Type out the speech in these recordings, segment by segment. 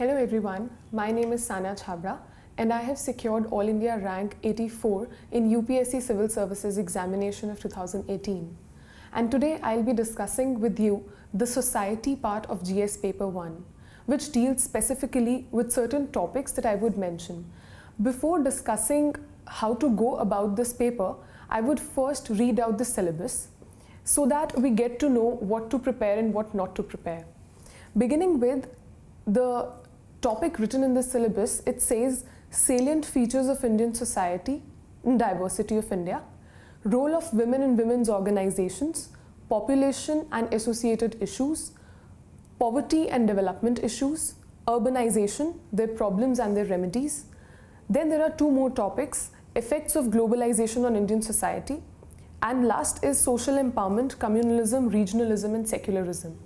Hello everyone, my name is Sanya Chhabra and I have secured All India rank 84 in UPSC Civil Services examination of 2018. And today I'll be discussing with you the society part of GS paper 1, which deals specifically with certain topics that I would mention. Before discussing how to go about this paper, I would first read out the syllabus so that we get to know what to prepare and what not to prepare. Beginning with the topic written in the syllabus, it says salient features of Indian society and diversity of India, role of women in women's organizations, population and associated issues, poverty and development issues, urbanization, their problems and their remedies. Then there are two more topics, effects of globalization on Indian society, and last is social empowerment, communalism, regionalism and secularism.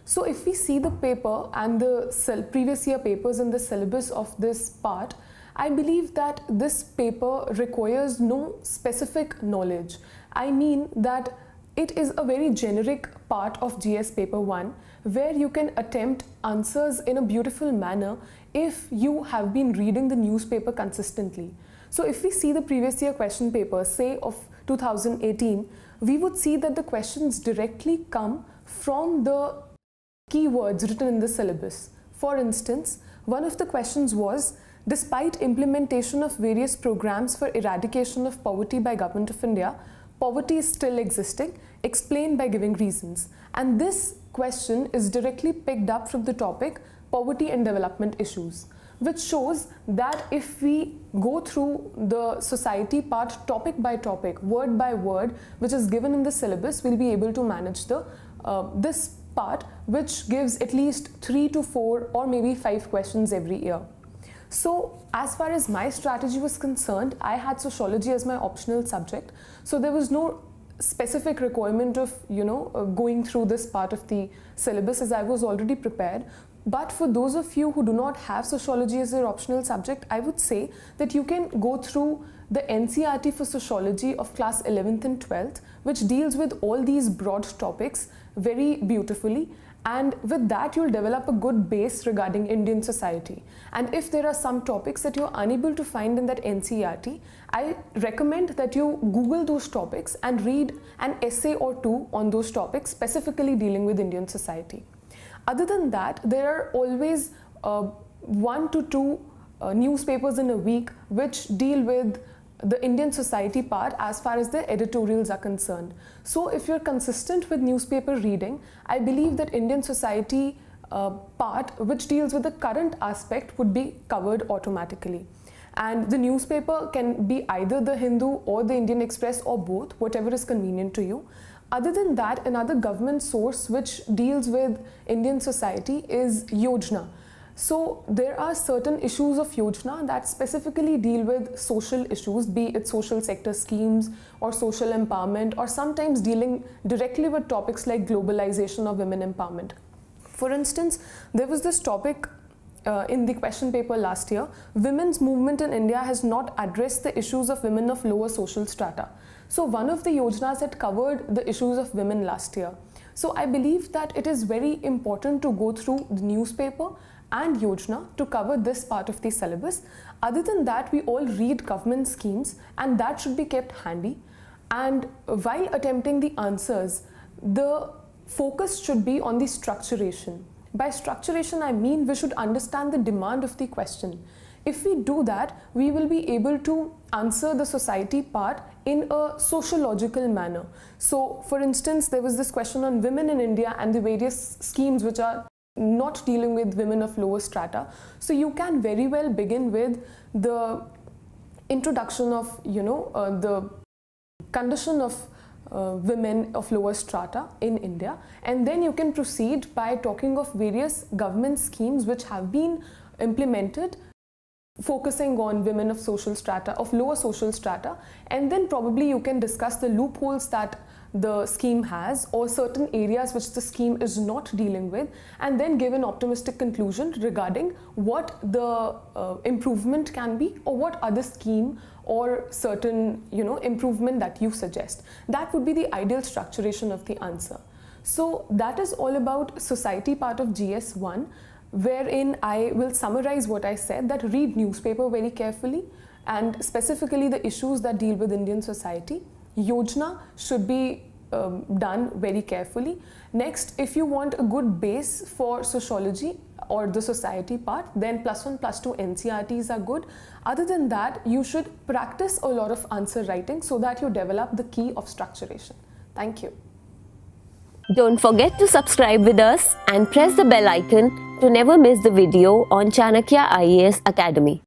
So if we see the paper and the previous year papers in the syllabus of this part, I believe that this paper requires no specific knowledge. I mean that it is a very generic part of GS paper 1 where you can attempt answers in a beautiful manner if you have been reading the newspaper consistently. So if we see the previous year question paper, say of 2018, we would see that the questions directly come from the keywords written in the syllabus. For instance, one of the questions was, despite implementation of various programs for eradication of poverty by Government of India, poverty is still existing, explain by giving reasons. And this question is directly picked up from the topic poverty and development issues, which shows that if we go through the society part topic by topic, word by word, which is given in the syllabus, we'll be able to manage the this part, which gives at least 3 to 4 or maybe 5 questions every year. So as far as my strategy was concerned, I had sociology as my optional subject, so there was no specific requirement of going through this part of the syllabus as I was already prepared. But for those of you who do not have sociology as your optional subject, I would say that you can go through the NCERT for sociology of class 11th and 12th, which deals with all these broad topics very beautifully, and with that you'll develop a good base regarding Indian society. And if there are some topics that you're unable to find in that NCERT, I recommend that you Google those topics and read an essay or two on those topics specifically dealing with Indian society. Other than that, there are always 1 to 2 newspapers in a week which deal with the Indian society part as far as the editorials are concerned. So if you're consistent with newspaper reading, I believe that Indian society part which deals with the current aspect would be covered automatically. And the newspaper can be either the Hindu or the Indian Express or both, whatever is convenient to you. Other than that, another government source which deals with Indian society is Yojana. So there are certain issues of Yojana that specifically deal with social issues, be it social sector schemes or social empowerment, or sometimes dealing directly with topics like globalization or women empowerment. For instance, there was this topic in the question paper last year, women's movement in India has not addressed the issues of women of lower social strata. So one of the Yojanas had covered the issues of women last year. So I believe that it is very important to go through the newspaper and Yojana to cover this part of the syllabus. Other than that, we all read government schemes and that should be kept handy. And while attempting the answers, the focus should be on the structuration. By structuration, I mean we should understand the demand of the question. If we do that, we will be able to answer the society part in a sociological manner. So, for instance, there was this question on women in India and the various schemes which are not dealing with women of lower strata. So you can very well begin with the introduction of, the condition of women of lower strata in India, and then you can proceed by talking of various government schemes which have been implemented focusing on women of social strata, of lower social strata, and then probably you can discuss the loopholes that the scheme has or certain areas which the scheme is not dealing with, and then give an optimistic conclusion regarding what the improvement can be or what other scheme or certain improvement that you suggest. That would be the ideal structuration of the answer. So that is all about society part of GS1. wherein I will summarize what I said, that read newspaper very carefully and specifically the issues that deal with Indian society. Yojana should be done very carefully. Next, if you want a good base for sociology or the society part, then +1, +2 NCRTs are good. Other than that, you should practice a lot of answer writing so that you develop the key of structuration. Thank you. Don't forget to subscribe with us and press the bell icon to never miss the video on Chanakya IAS Academy.